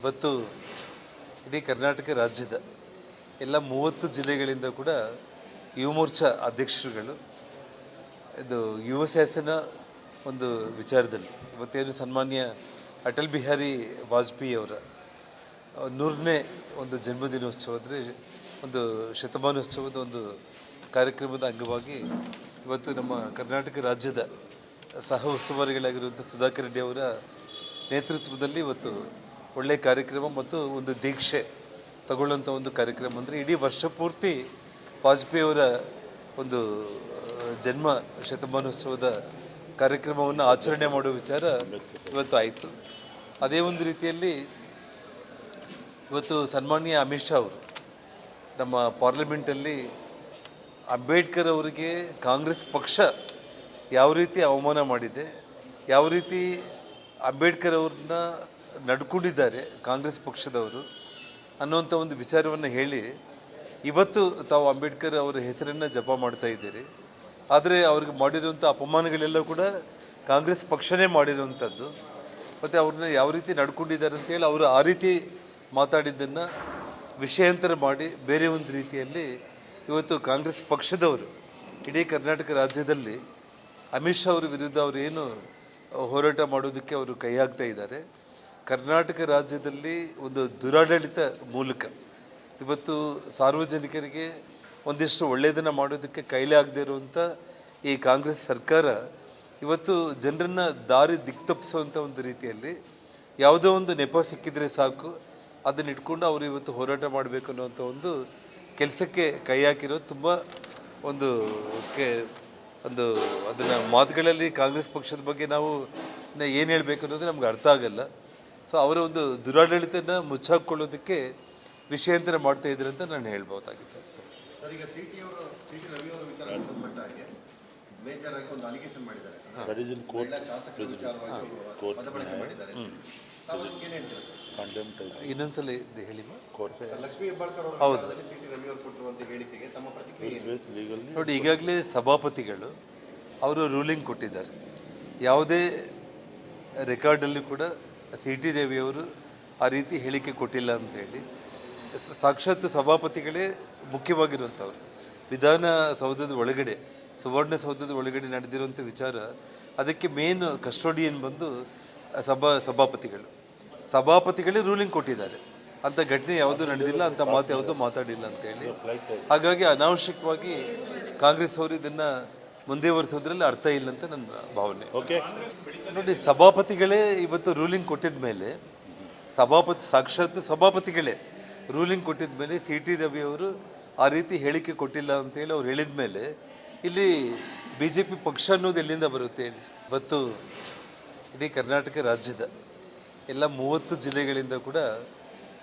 ಇವತ್ತು ಇಡೀ ಕರ್ನಾಟಕ ರಾಜ್ಯದ ಎಲ್ಲ 30 ಜಿಲ್ಲೆಗಳಿಂದ ಕೂಡ ಯುವ ಮೋರ್ಚಾ ಅಧ್ಯಕ್ಷರುಗಳು ಇದು ಯುವ ಶಾಸನ ಒಂದು ವಿಚಾರದಲ್ಲಿ ಇವತ್ತೇನು ಸನ್ಮಾನ್ಯ ಅಟಲ್ ಬಿಹಾರಿ ವಾಜಪೇಯಿ ಅವರ 100ನೇ ಒಂದು ಜನ್ಮದಿನೋತ್ಸವ ಅಂದರೆ ಒಂದು ಶತಮಾನೋತ್ಸವದ ಒಂದು ಕಾರ್ಯಕ್ರಮದ ಅಂಗವಾಗಿ ಇವತ್ತು ನಮ್ಮ ಕರ್ನಾಟಕ ರಾಜ್ಯದ ಸಹ ಉಸ್ತುವಾರಿಗಳಾಗಿರುವಂಥ ಸುಧಾಕರ್ ರೆಡ್ಡಿ ಅವರ ನೇತೃತ್ವದಲ್ಲಿ ಇವತ್ತು ಒಳ್ಳೆಯ ಕಾರ್ಯಕ್ರಮ ಮತ್ತು ಒಂದು ದೀಕ್ಷೆ ತಗೊಳ್ಳುವಂಥ ಒಂದು ಕಾರ್ಯಕ್ರಮ ಅಂದರೆ ಇಡೀ ವರ್ಷ ಪೂರ್ತಿ ವಾಜಪೇಯಿಯವರ ಒಂದು ಜನ್ಮ ಶತಮಾನೋತ್ಸವದ ಕಾರ್ಯಕ್ರಮವನ್ನು ಆಚರಣೆ ಮಾಡುವ ವಿಚಾರ ಇವತ್ತು ಆಯಿತು. ಅದೇ ಒಂದು ರೀತಿಯಲ್ಲಿ ಇವತ್ತು ಸನ್ಮಾನ್ಯ ಅಮಿತ್ ಶಾ ಅವರು ನಮ್ಮ ಪಾರ್ಲಿಮೆಂಟಲ್ಲಿ ಅಂಬೇಡ್ಕರ್ ಅವರಿಗೆ ಕಾಂಗ್ರೆಸ್ ಪಕ್ಷ ಯಾವ ರೀತಿ ಅವಮಾನ ಮಾಡಿದೆ, ಯಾವ ರೀತಿ ಅಂಬೇಡ್ಕರ್ ಅವ್ರನ್ನ ನಡ್ಕೊಂಡಿದ್ದಾರೆ ಕಾಂಗ್ರೆಸ್ ಪಕ್ಷದವರು ಅನ್ನುವಂಥ ಒಂದು ವಿಚಾರವನ್ನು ಹೇಳಿ ಇವತ್ತು ತಾವು ಅಂಬೇಡ್ಕರ್ ಅವರ ಹೆಸರನ್ನು ಜಪ ಮಾಡ್ತಾ ಇದ್ದೀರಿ. ಆದರೆ ಅವ್ರಿಗೆ ಮಾಡಿರುವಂಥ ಅಪಮಾನಗಳೆಲ್ಲ ಕೂಡ ಕಾಂಗ್ರೆಸ್ ಪಕ್ಷನೇ ಮಾಡಿರುವಂಥದ್ದು. ಮತ್ತು ಅವ್ರನ್ನ ಯಾವ ರೀತಿ ನಡ್ಕೊಂಡಿದ್ದಾರೆ ಅಂತೇಳಿ ಅವರು ಆ ರೀತಿ ಮಾತಾಡಿದ್ದನ್ನು ವಿಷಯಾಂತರ ಮಾಡಿ ಬೇರೆ ಒಂದು ರೀತಿಯಲ್ಲಿ ಇವತ್ತು ಕಾಂಗ್ರೆಸ್ ಪಕ್ಷದವರು ಇಡೀ ಕರ್ನಾಟಕ ರಾಜ್ಯದಲ್ಲಿ ಅಮಿತ್ ಶಾ ಅವರ ವಿರುದ್ಧ ಅವರು ಏನು ಹೋರಾಟ ಮಾಡೋದಕ್ಕೆ ಅವರು ಕೈ ಹಾಕ್ತಾ ಇದ್ದಾರೆ. ಕರ್ನಾಟಕ ರಾಜ್ಯದಲ್ಲಿ ಒಂದು ದುರಾಡಳಿತ ಮೂಲಕ ಇವತ್ತು ಸಾರ್ವಜನಿಕರಿಗೆ ಒಂದಿಷ್ಟು ಒಳ್ಳೆಯದನ್ನು ಮಾಡೋದಕ್ಕೆ ಕೈಲೇ ಆಗದೇ ಇರುವಂಥ ಈ ಕಾಂಗ್ರೆಸ್ ಸರ್ಕಾರ ಇವತ್ತು ಜನರನ್ನು ದಾರಿ ದಿಕ್ತಪ್ಪಿಸುವಂಥ ಒಂದು ರೀತಿಯಲ್ಲಿ ಯಾವುದೋ ಒಂದು ನೆಪ ಸಿಕ್ಕಿದರೆ ಸಾಕು ಅದನ್ನ ಇಟ್ಕೊಂಡು ಅವರು ಇವತ್ತು ಹೋರಾಟ ಮಾಡಬೇಕು ಅನ್ನುವಂಥ ಒಂದು ಕೆಲಸಕ್ಕೆ ಕೈ ಹಾಕಿರೋದು ತುಂಬ ಒಂದು ಒಂದು ಅದನ್ನು ಮಾತುಗಳಲ್ಲಿ ಕಾಂಗ್ರೆಸ್ ಪಕ್ಷದ ಬಗ್ಗೆ ನಾವು ಏನು ಹೇಳಬೇಕು ಅನ್ನೋದು ನಮ್ಗೆ ಅರ್ಥ ಆಗಲ್ಲ. ಸೊ ಅವರ ಒಂದು ದುರಾಡಳಿತನ ಮುಚ್ಚಾಕೊಳ್ಳೋದಕ್ಕೆ ವಿಷಯಾಂತರ ಮಾಡ್ತಾ ಇದ್ದಾರೆ ಅಂತ ನಾನು ಹೇಳ್ಬೋದಾಗಿತ್ತು. ಇನ್ನೊಂದ್ಸಲ ಇದು ಹೇಳಿ. ಹೌದು ನೋಡಿ, ಈಗಾಗಲೇ ಸಭಾಪತಿಗಳು ಅವರು ರೂಲಿಂಗ್ ಕೊಟ್ಟಿದ್ದಾರೆ. ಯಾವುದೇ ರೆಕಾರ್ಡಲ್ಲಿ ಕೂಡ ಸಿ.ಟಿ. ದೇವಿಯವರು ಆ ರೀತಿ ಹೇಳಿಕೆ ಕೊಟ್ಟಿಲ್ಲ ಅಂತೇಳಿ. ಸಾಕ್ಷಾತ್ ಸಭಾಪತಿಗಳೇ ಮುಖ್ಯವಾಗಿರುವಂಥವ್ರು. ವಿಧಾನಸೌಧದ ಒಳಗಡೆ, ಸುವರ್ಣಸೌಧದ ಒಳಗಡೆ ನಡೆದಿರುವಂಥ ವಿಚಾರ, ಅದಕ್ಕೆ ಮೇನ್ ಕಸ್ಟೋಡಿಯನ್ ಬಂದು ಸಭಾಪತಿಗಳೇ ರೂಲಿಂಗ್ ಕೊಟ್ಟಿದ್ದಾರೆ. ಅಂಥ ಘಟನೆ ಯಾವುದೂ ನಡೆದಿಲ್ಲ, ಅಂಥ ಮಾತು ಯಾವುದೂ ಮಾತಾಡಿಲ್ಲ ಅಂತೇಳಿ. ಹಾಗಾಗಿ ಅನಾವಶ್ಯಕವಾಗಿ ಕಾಂಗ್ರೆಸ್ ಅವರು ಇದನ್ನು ಮುಂದುವರಿಸೋದ್ರಲ್ಲಿ ಅರ್ಥ ಇಲ್ಲ ಅಂತ ನನ್ನ ಭಾವನೆ. ನೋಡಿ, ಸಭಾಪತಿಗಳೇ ಇವತ್ತು ರೂಲಿಂಗ್ ಕೊಟ್ಟಿದ ಮೇಲೆ, ಸಾಕ್ಷಾತ್ ಸಭಾಪತಿಗಳೇ ರೂಲಿಂಗ್ ಕೊಟ್ಟಿದ ಮೇಲೆ ಸಿ.ಟಿ. ರವಿಯವರು ಆ ರೀತಿ ಹೇಳಿಕೆ ಕೊಟ್ಟಿಲ್ಲ ಅಂತೇಳಿ ಅವ್ರು ಹೇಳಿದ ಮೇಲೆ ಇಲ್ಲಿ BJP ಪಕ್ಷ ಅನ್ನೋದು ಎಲ್ಲಿಂದ ಬರುತ್ತೆ ಹೇಳಿ? ಇವತ್ತು ಇಡೀ ಕರ್ನಾಟಕ ರಾಜ್ಯದ ಎಲ್ಲ 30 ಜಿಲ್ಲೆಗಳಿಂದ ಕೂಡ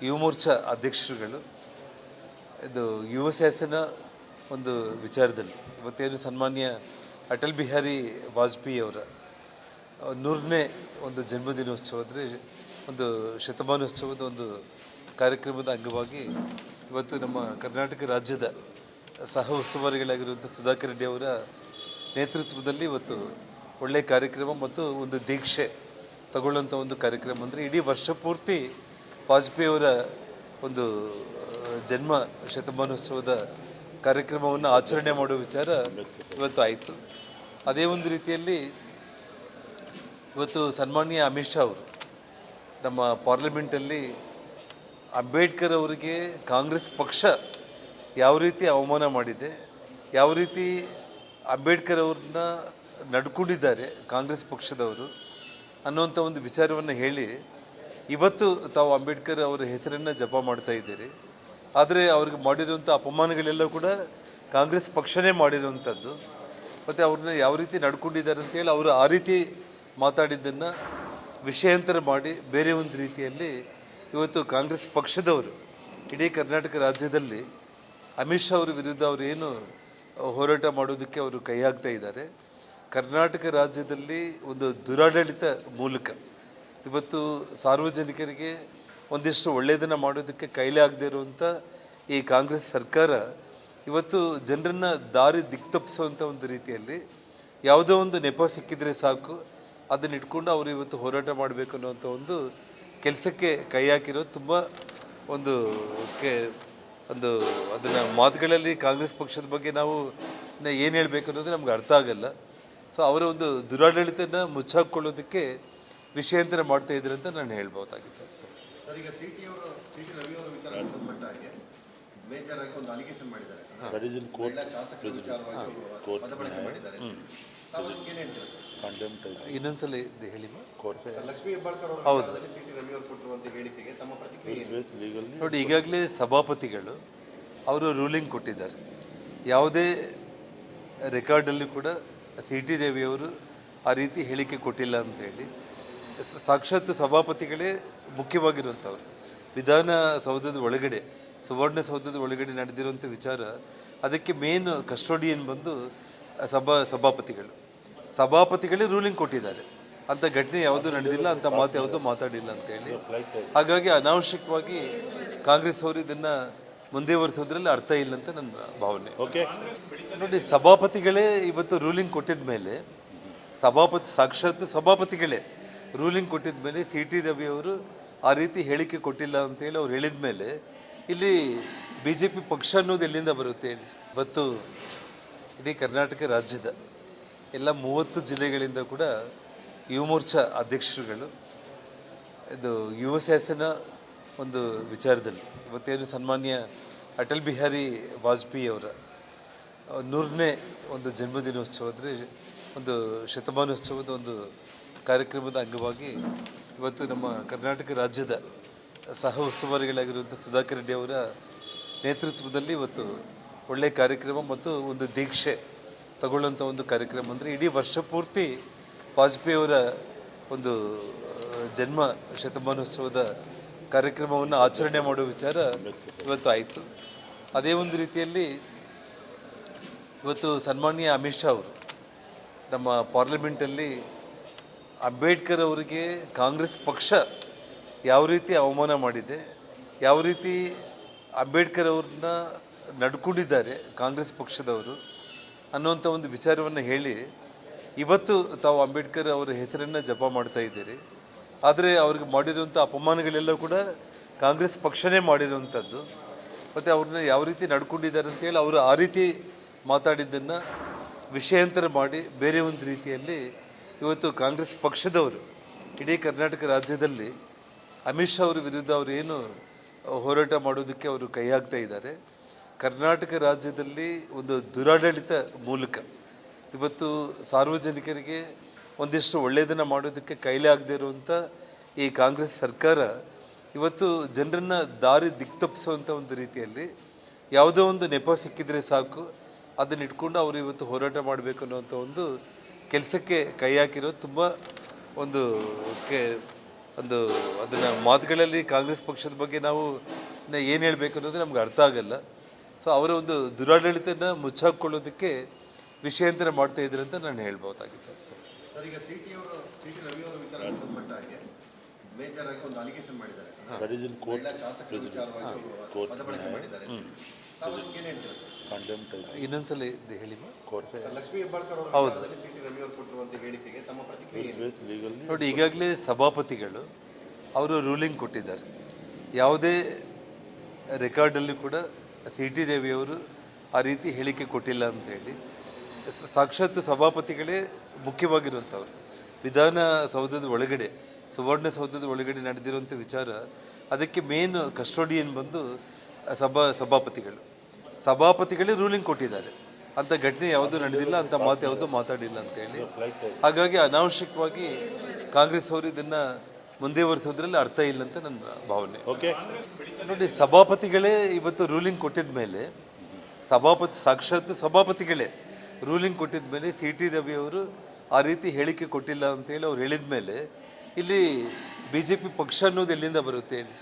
ಯುವ ಮೋರ್ಚಾ ಅಧ್ಯಕ್ಷರುಗಳು ಇದು ಯುವ ಶಾಸನ ಒಂದು ವಿಚಾರದಲ್ಲಿ ಇವತ್ತೇನು ಸನ್ಮಾನ್ಯ ಅಟಲ್ ಬಿಹಾರಿ ವಾಜಪೇಯಿ ಅವರ 100ನೇ ಒಂದು ಜನ್ಮದಿನೋತ್ಸವ ಅಂದರೆ ಒಂದು ಶತಮಾನೋತ್ಸವದ ಒಂದು ಕಾರ್ಯಕ್ರಮದ ಅಂಗವಾಗಿ ಇವತ್ತು ನಮ್ಮ ಕರ್ನಾಟಕ ರಾಜ್ಯದ ಸಹ ಉಸ್ತುವಾರಿಗಳಾಗಿರುವಂಥ ಸುಧಾಕರ್ ರೆಡ್ಡಿ ಅವರ ನೇತೃತ್ವದಲ್ಲಿ ಇವತ್ತು ಒಳ್ಳೆಯ ಕಾರ್ಯಕ್ರಮ ಮತ್ತು ಒಂದು ದೀಕ್ಷೆ ತಗೊಳ್ಳುವಂಥ ಒಂದು ಕಾರ್ಯಕ್ರಮ ಅಂದರೆ ಇಡೀ ವರ್ಷ ಪೂರ್ತಿ ವಾಜಪೇಯಿಯವರ ಒಂದು ಜನ್ಮ ಶತಮಾನೋತ್ಸವದ ಕಾರ್ಯಕ್ರಮವನ್ನು ಆಚರಣೆ ಮಾಡುವ ವಿಚಾರ ಇವತ್ತು ಆಯಿತು. ಅದೇ ಒಂದು ರೀತಿಯಲ್ಲಿ ಇವತ್ತು ಸನ್ಮಾನ್ಯ ಅಮಿತ್ ಶಾ ಅವರು ನಮ್ಮ ಪಾರ್ಲಿಮೆಂಟಲ್ಲಿ ಅಂಬೇಡ್ಕರ್ ಅವರಿಗೆ ಕಾಂಗ್ರೆಸ್ ಪಕ್ಷ ಯಾವ ರೀತಿ ಅವಮಾನ ಮಾಡಿದೆ, ಯಾವ ರೀತಿ ಅಂಬೇಡ್ಕರ್ ಅವ್ರನ್ನ ನಡ್ಕೊಂಡಿದ್ದಾರೆ ಕಾಂಗ್ರೆಸ್ ಪಕ್ಷದವರು ಅನ್ನುವಂಥ ಒಂದು ವಿಚಾರವನ್ನು ಹೇಳಿ ಇವತ್ತು ತಾವು ಅಂಬೇಡ್ಕರ್ ಅವರ ಹೆಸರನ್ನು ಜಪ ಮಾಡ್ತಾ ಇದ್ದೀರಿ. ಆದರೆ ಅವ್ರಿಗೆ ಮಾಡಿರುವಂಥ ಅಪಮಾನಗಳೆಲ್ಲ ಕೂಡ ಕಾಂಗ್ರೆಸ್ ಪಕ್ಷನೇ ಮಾಡಿರುವಂಥದ್ದು. ಮತ್ತು ಅವ್ರನ್ನ ಯಾವ ರೀತಿ ನಡ್ಕೊಂಡಿದ್ದಾರೆ ಅಂತೇಳಿ ಅವರು ಆ ರೀತಿ ಮಾತಾಡಿದ್ದನ್ನು ವಿಷಯಾಂತರ ಮಾಡಿ ಬೇರೆ ಒಂದು ರೀತಿಯಲ್ಲಿ ಇವತ್ತು ಕಾಂಗ್ರೆಸ್ ಪಕ್ಷದವರು ಇಡೀ ಕರ್ನಾಟಕ ರಾಜ್ಯದಲ್ಲಿ ಅಮಿತ್ ಶಾ ಅವರ ವಿರುದ್ಧ ಅವರು ಏನು ಹೋರಾಟ ಮಾಡೋದಕ್ಕೆ ಅವರು ಕೈ ಹಾಕ್ತಾ ಇದ್ದಾರೆ. ಕರ್ನಾಟಕ ರಾಜ್ಯದಲ್ಲಿ ಒಂದು ದುರಾಡಳಿತ ಮೂಲಕ ಇವತ್ತು ಸಾರ್ವಜನಿಕರಿಗೆ ಒಂದಿಷ್ಟು ಒಳ್ಳೆಯದನ್ನು ಮಾಡೋದಕ್ಕೆ ಕೈಲೇ ಆಗದೇ ಇರುವಂಥ ಈ ಕಾಂಗ್ರೆಸ್ ಸರ್ಕಾರ ಇವತ್ತು ಜನರನ್ನು ದಾರಿ ದಿಕ್ತಪ್ಪಿಸುವಂಥ ಒಂದು ರೀತಿಯಲ್ಲಿ ಯಾವುದೋ ಒಂದು ನೆಪ ಸಿಕ್ಕಿದರೆ ಸಾಕು ಅದನ್ನ ಇಟ್ಕೊಂಡು ಅವರು ಇವತ್ತು ಹೋರಾಟ ಮಾಡಬೇಕು ಅನ್ನುವಂಥ ಒಂದು ಕೆಲಸಕ್ಕೆ ಕೈ ಹಾಕಿರೋದು ತುಂಬ ಒಂದು ಕೆ ಒಂದು ಅದನ್ನು ಮಾತುಗಳಲ್ಲಿ ಕಾಂಗ್ರೆಸ್ ಪಕ್ಷದ ಬಗ್ಗೆ ನಾವು ಏನು ಹೇಳಬೇಕು ಅನ್ನೋದು ನಮ್ಗೆ ಅರ್ಥ ಆಗಲ್ಲ. ಸೊ ಅವರ ಒಂದು ದುರಾಡಳಿತನ ಮುಚ್ಚಾಕೊಳ್ಳೋದಕ್ಕೆ ವಿಷಯಾಂತರ ಮಾಡ್ತಾ ಇದ್ದಾರೆ ಅಂತ ನಾನು ಹೇಳ್ಬೋದಾಗಿತ್ತು. ಸರ್, ಈಗ ಸಿ ಟಿ ರವಿ ಅವರ ವಿಚಾರ ಸಂಬಂಧಪಟ್ಟ ಹಾಗೆ ಮೇಜರ್ ಆಗಿ ಒಂದು ಅಲಿಗೇಷನ್ ಮಾಡಿದ್ದಾರೆ. ಶಾಸಕರ ವಿಚಾರವಾಗಿ ಮತಬಳಕೆ ಮಾಡಿದ್ದಾರೆ. ತಾವು ಅದಕ್ಕೆ ಏನು ಹೇಳ್ತೀರಾ ಸರ್? ಇನ್ನೊಂದ್ಸಲ ಇದು ಹೇಳಿ. ಲಕ್ಷ್ಮೀ ಹೆಬ್ಬಾಳ್ಕರ್ ಅವರು ಹೌದು. ಸಿ ಟಿ ರವಿ ಅವರು ಕೊಟ್ಟಿರುವಂತಹ ಹೇಳಿಕೆಗೆ ತಮ್ಮ ಪ್ರತಿಕ್ರಿಯೆ ಏನು? ನೋಡಿ, ಈಗಾಗಲೇ ಸಭಾಪತಿಗಳು ಅವರು ರೂಲಿಂಗ್ ಕೊಟ್ಟಿದ್ದಾರೆ. ಯಾವುದೇ ರೆಕಾರ್ಡಲ್ಲಿ ಕೂಡ ಸಿ ಟಿ ದೇವಿಯವರು ಆ ರೀತಿ ಹೇಳಿಕೆ ಕೊಟ್ಟಿಲ್ಲ ಅಂತೇಳಿ. ಸಾಕ್ಷಾತ್ ಸಭಾಪತಿಗಳೇ ಮುಖ್ಯವಾಗಿರುವಂಥವ್ರು. ವಿಧಾನಸೌಧದ ಒಳಗಡೆ, ಸುವರ್ಣಸೌಧದ ಒಳಗಡೆ ನಡೆದಿರುವಂಥ ವಿಚಾರ, ಅದಕ್ಕೆ ಮೇನ್ ಕಸ್ಟೋಡಿಯನ್ ಬಂದು ಸಭಾಪತಿಗಳೇ ರೂಲಿಂಗ್ ಕೊಟ್ಟಿದ್ದಾರೆ. ಅಂಥ ಘಟನೆ ಯಾವುದೂ ನಡೆದಿಲ್ಲ, ಅಂಥ ಮಾತು ಯಾವುದೂ ಮಾತಾಡಿಲ್ಲ ಅಂತೇಳಿ. ಹಾಗಾಗಿ ಅನಾವಶ್ಯಕವಾಗಿ ಕಾಂಗ್ರೆಸ್ ಅವರು ಇದನ್ನು ಮುಂದುವರಿಸೋದ್ರಲ್ಲಿ ಅರ್ಥ ಇಲ್ಲ ಅಂತ ನನ್ನ ಭಾವನೆ. ನೋಡಿ, ಸಭಾಪತಿಗಳೇ ಇವತ್ತು ರೂಲಿಂಗ್ ಕೊಟ್ಟಿದ ಮೇಲೆ, ಸಾಕ್ಷಾತ್ ಸಭಾಪತಿಗಳೇ ರೂಲಿಂಗ್ ಕೊಟ್ಟಿದ ಮೇಲೆ ಸಿ ಟಿ ರವಿ ಅವರು ಆ ರೀತಿ ಹೇಳಿಕೆ ಕೊಟ್ಟಿಲ್ಲ ಅಂತೇಳಿ ಅವ್ರು ಹೇಳಿದ ಮೇಲೆ ಇಲ್ಲಿ ಬಿ ಜೆ ಪಿ ಪಕ್ಷ ಅನ್ನೋದು ಎಲ್ಲಿಂದ ಬರುತ್ತೆ ಹೇಳಿ? ಇವತ್ತು ಇಡೀ ಕರ್ನಾಟಕ ರಾಜ್ಯದ ಎಲ್ಲ 30 ಜಿಲ್ಲೆಗಳಿಂದ ಕೂಡ ಯುವ ಮೋರ್ಚಾ ಅಧ್ಯಕ್ಷರುಗಳು ಇದು ಯುವ ಶಾಸನ ಒಂದು ವಿಚಾರದಲ್ಲಿ ಇವತ್ತೇನು ಸನ್ಮಾನ್ಯ ಅಟಲ್ ಬಿಹಾರಿ ವಾಜಪೇಯಿ ಅವರ 100ನೇ ಒಂದು ಜನ್ಮದಿನೋತ್ಸವದ ಒಂದು ಶತಮಾನೋತ್ಸವದ ಒಂದು ಕಾರ್ಯಕ್ರಮದ ಅಂಗವಾಗಿ ಇವತ್ತು ನಮ್ಮ ಕರ್ನಾಟಕ ರಾಜ್ಯದ ಸಹ ಉಸ್ತುವಾರಿಗಳಾಗಿರುವಂಥ ಸುಧಾಕರ್ ರೆಡ್ಡಿ ಅವರ ನೇತೃತ್ವದಲ್ಲಿ ಇವತ್ತು ಒಳ್ಳೆಯ ಕಾರ್ಯಕ್ರಮ ಮತ್ತು ಒಂದು ದೀಕ್ಷೆ ತಗೊಳ್ಳುವಂಥ ಒಂದು ಕಾರ್ಯಕ್ರಮ. ಅಂದರೆ ಇಡೀ ವರ್ಷ ಪೂರ್ತಿ ವಾಜಪೇಯಿಯವರ ಒಂದು ಜನ್ಮ ಶತಮಾನೋತ್ಸವದ ಕಾರ್ಯಕ್ರಮವನ್ನು ಆಚರಣೆ ಮಾಡುವ ವಿಚಾರ ಇವತ್ತು ಆಯಿತು. ಅದೇ ಒಂದು ರೀತಿಯಲ್ಲಿ ಇವತ್ತು ಸನ್ಮಾನ್ಯ ಅಮಿತ್ ಶಾ ಅವರು ನಮ್ಮ ಪಾರ್ಲಿಮೆಂಟಲ್ಲಿ ಅಂಬೇಡ್ಕರ್ ಅವರಿಗೆ ಕಾಂಗ್ರೆಸ್ ಪಕ್ಷ ಯಾವ ರೀತಿ ಅವಮಾನ ಮಾಡಿದೆ, ಯಾವ ರೀತಿ ಅಂಬೇಡ್ಕರ್ ಅವ್ರನ್ನ ನಡ್ಕೊಂಡಿದ್ದಾರೆ ಕಾಂಗ್ರೆಸ್ ಪಕ್ಷದವರು ಅನ್ನುವಂಥ ಒಂದು ವಿಚಾರವನ್ನು ಹೇಳಿ ಇವತ್ತು ತಾವು ಅಂಬೇಡ್ಕರ್ ಅವರ ಹೆಸರನ್ನು ಜಪ ಮಾಡ್ತಾ ಇದ್ದೀರಿ. ಆದರೆ ಅವ್ರಿಗೆ ಮಾಡಿರುವಂಥ ಅಪಮಾನಗಳೆಲ್ಲ ಕೂಡ ಕಾಂಗ್ರೆಸ್ ಪಕ್ಷನೇ ಮಾಡಿರುವಂಥದ್ದು. ಮತ್ತು ಅವ್ರನ್ನ ಯಾವ ರೀತಿ ನಡ್ಕೊಂಡಿದ್ದಾರೆ ಅಂತೇಳಿ ಅವರು ಆ ರೀತಿ ಮಾತಾಡಿದ್ದನ್ನು ವಿಷಯಾಂತರ ಮಾಡಿ ಬೇರೆ ಒಂದು ರೀತಿಯಲ್ಲಿ ಇವತ್ತು ಕಾಂಗ್ರೆಸ್ ಪಕ್ಷದವರು ಇಡೀ ಕರ್ನಾಟಕ ರಾಜ್ಯದಲ್ಲಿ ಅಮಿತ್ ಶಾ ಅವರ ವಿರುದ್ಧ ಅವರು ಏನು ಹೋರಾಟ ಮಾಡೋದಕ್ಕೆ ಅವರು ಕೈ ಹಾಕ್ತಾ ಇದ್ದಾರೆ. ಕರ್ನಾಟಕ ರಾಜ್ಯದಲ್ಲಿ ಒಂದು ದುರಾಡಳಿತ ಮೂಲಕ ಇವತ್ತು ಸಾರ್ವಜನಿಕರಿಗೆ ಒಂದಿಷ್ಟು ಒಳ್ಳೆಯದನ್ನು ಮಾಡೋದಕ್ಕೆ ಕೈಲೇ ಆಗದೆ ಇರುವಂಥ ಈ ಕಾಂಗ್ರೆಸ್ ಸರ್ಕಾರ ಇವತ್ತು ಜನರನ್ನು ದಾರಿ ದಿಕ್ತಪ್ಪಿಸುವಂಥ ಒಂದು ರೀತಿಯಲ್ಲಿ ಯಾವುದೋ ಒಂದು ನೆಪ ಸಿಕ್ಕಿದರೆ ಸಾಕು ಅದನ್ನ ಇಟ್ಕೊಂಡು ಅವರು ಇವತ್ತು ಹೋರಾಟ ಮಾಡಬೇಕು ಅನ್ನೋವಂಥ ಒಂದು ಕೆಲಸಕ್ಕೆ ಕೈ ಹಾಕಿರೋದು ತುಂಬ ಒಂದು ಅದನ್ನು ಮಾತುಗಳಲ್ಲಿ ಕಾಂಗ್ರೆಸ್ ಪಕ್ಷದ ಬಗ್ಗೆ ನಾವು ಏನು ಹೇಳಬೇಕು ಅನ್ನೋದು ನಮ್ಗೆ ಅರ್ಥ ಆಗಲ್ಲ. ಸೊ ಅವರ ಒಂದು ದುರಾಡಳಿತನ ಮುಚ್ಚಾಕೊಳ್ಳೋದಕ್ಕೆ ವಿಷಯಾಂತರ ಮಾಡ್ತಾ ಇದ್ದಾರೆ ಅಂತ ನಾನು ಹೇಳ್ಬೋದಾಗಿತ್ತು. ಸರ್, ಈಗ ಸಿ ಟಿ ರವಿ ಅವರ ವಿಚಾರ ಸಂಬಂಧಪಟ್ಟ ಹಾಗೆ ಮೇಜರ್ ಆಗಿ ಒಂದು ಅಲಿಗೇಷನ್ ಮಾಡಿದ್ದಾರೆ. ಶಾಸಕರ ವಿಚಾರವಾಗಿ ಮತಬಳಕೆ ಮಾಡಿದ್ದಾರೆ. ತಾವು ಅದಕ್ಕೆ ಏನು ಹೇಳ್ತೀರಾ ಸರ್? ಇನ್ನೊಂದ್ಸಲ ಇದು ಹೇಳಿ. ಲಕ್ಷ್ಮೀ ಹೆಬ್ಬಾಳ್ಕರ್ ಅವರು ಹೌದು. ಸಿ ಟಿ ರವಿ ಅವರು ಕೊಟ್ಟಿರುವಂತಹ ಹೇಳಿಕೆಗೆ ತಮ್ಮ ಪ್ರತಿಕ್ರಿಯೆ ಏನು? ನೋಡಿ, ಈಗಾಗಲೇ ಸಭಾಪತಿಗಳು ಅವರು ರೂಲಿಂಗ್ ಕೊಟ್ಟಿದ್ದಾರೆ. ಯಾವುದೇ ರೆಕಾರ್ಡಲ್ಲಿ ಕೂಡ ಸಿ ಟಿ ದೇವಿಯವರು ಆ ರೀತಿ ಹೇಳಿಕೆ ಕೊಟ್ಟಿಲ್ಲ ಅಂತೇಳಿ. ಸಾಕ್ಷಾತ್ ಸಭಾಪತಿಗಳೇ ಮುಖ್ಯವಾಗಿರುವಂಥವ್ರು. ವಿಧಾನಸೌಧದ ಒಳಗಡೆ, ಸುವರ್ಣಸೌಧದ ಒಳಗಡೆ ನಡೆದಿರುವಂಥ ವಿಚಾರ, ಅದಕ್ಕೆ ಮೇನ್ ಕಸ್ಟೋಡಿಯನ್ ಬಂದು ಸಭಾಪತಿಗಳೇ ರೂಲಿಂಗ್ ಕೊಟ್ಟಿದ್ದಾರೆ. ಅಂಥ ಘಟನೆ ಯಾವುದೂ ನಡೆದಿಲ್ಲ, ಅಂಥ ಮಾತು ಯಾವುದೂ ಮಾತಾಡಿಲ್ಲ ಅಂತೇಳಿ. ಹಾಗಾಗಿ ಅನಾವಶ್ಯಕವಾಗಿ ಕಾಂಗ್ರೆಸ್ ಅವರು ಇದನ್ನು ಮುಂದುವರಿಸೋದ್ರಲ್ಲಿ ಅರ್ಥ ಇಲ್ಲ ಅಂತ ನನ್ನ ಭಾವನೆ. ನೋಡಿ, ಸಭಾಪತಿಗಳೇ ಇವತ್ತು ರೂಲಿಂಗ್ ಕೊಟ್ಟಿದ ಮೇಲೆ, ಸಾಕ್ಷಾತ್ ಸಭಾಪತಿಗಳೇ ರೂಲಿಂಗ್ ಕೊಟ್ಟಿದ ಮೇಲೆ ಸಿ ಟಿ ರವಿ ಅವರು ಆ ರೀತಿ ಹೇಳಿಕೆ ಕೊಟ್ಟಿಲ್ಲ ಅಂತೇಳಿ ಅವ್ರು ಹೇಳಿದ ಮೇಲೆ ಇಲ್ಲಿ ಬಿ ಜೆ ಪಿ ಪಕ್ಷ ಅನ್ನೋದು ಎಲ್ಲಿಂದ ಬರುತ್ತೆ ಹೇಳಿ?